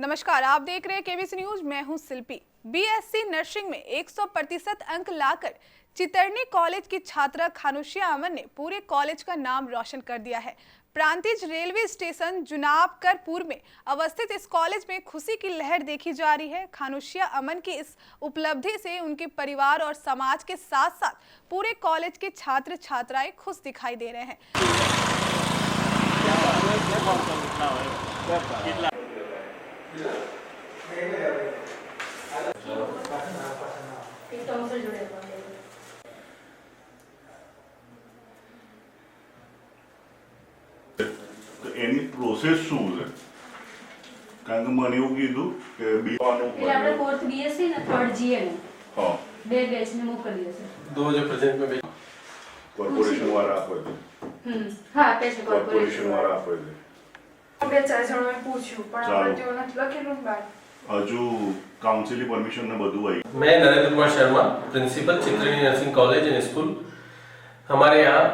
नमस्कार, आप देख रहे हैं केबीसी न्यूज। मैं हूं शिल्पी। बीएससी नर्सिंग में 100% अंक लाकर चितरनी कॉलेज की छात्रा खानुशिया अमन ने पूरे कॉलेज का नाम रोशन कर दिया है। प्रांतिज रेलवे स्टेशन जुनाबकरपुर में अवस्थित इस कॉलेज में खुशी की लहर देखी जा रही है। खानुशिया अमन की इस उपलब्धि से उनके परिवार और समाज के साथ साथ पूरे कॉलेज के छात्र छात्राएं खुश दिखाई दे रहे हैं। એની પ્રોસેસ શું છે? કારણ કે મને એવું કીધું કે બીવાનું એટલે આપણે ફોર્થ બીએસસી ને થર્ડ જીએન હા બે બેચ ને મોકલીએ છે दो जो प्रेजेंट में કોર્પોરેશન વાળા આપે છે હા આપે છે કોર્પોરેશન વાળા આપે છે બે ચાર જણોએ પૂછ્યું પણ આપણે જો નથી લખેલું ને બહાર હજુ કાઉન્સિલની પરમિશન ને બધું આવી मैं Narendra Kumar Sharma principal Chitrani nursing college and school हमारे यहाँ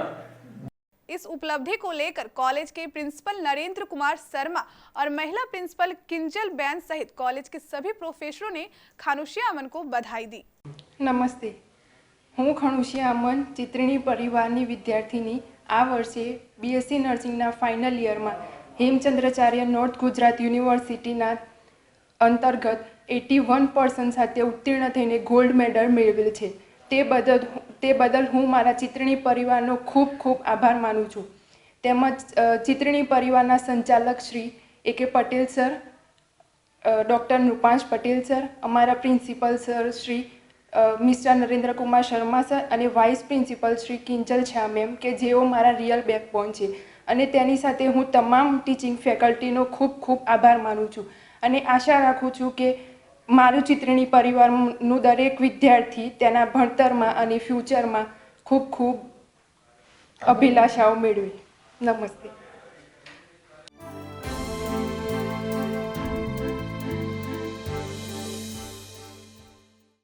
इस उपलब्धि को लेकर कॉलेज के प्रिंसिपल नरेंद्र कुमार शर्मा और महिला प्रिंसिपल किंजल बैन सहित कॉलेज के सभी प्रोफेसरों ने खानुशिया अमन को बधाई दी। નમસ્તે, હું ખાનુશિયા અમન ચિત્રણી પરિવારની વિદ્યાર્થીની આ વર્ષે બીએસસી નર્સિંગના ફાઇનલ યરમાં હેમચંદ્રાચાર્ય નોર્થ ગુજરાત યુનિવર્સિટીના અંતર્ગત 81% સાથે ઉત્તીર્ણ થઈને ગોલ્ડ મેડલ મેળવેલ છે। તે બદલ હું મારા ચિત્રણી પરિવારનો ખૂબ ખૂબ આભાર માનું છું। તેમજ ચિત્રણી પરિવારના સંચાલક Shri A.K. Patel sir, doctor Nrupansh Patel sir, અમારા principal sir Shri mister Narendra Kumar Sharma sir અને વાઇસ પ્રિન્સિપલ શ્રી કિંજલ છા મેમ કે જેઓ મારા રિયલ બેકબોન છે અને તેની સાથે હું તમામ ટીચિંગ ફેકલ્ટીનો ખૂબ ખૂબ આભાર માનું છું અને આશા રાખું છું કે મારું ચિત્રણી પરિવારનું દરેક વિદ્યાર્થી તેના ભણતરમાં અને ફ્યુચરમાં ખૂબ ખૂબ અભિલાષાઓ મેળવે। નમસ્તે।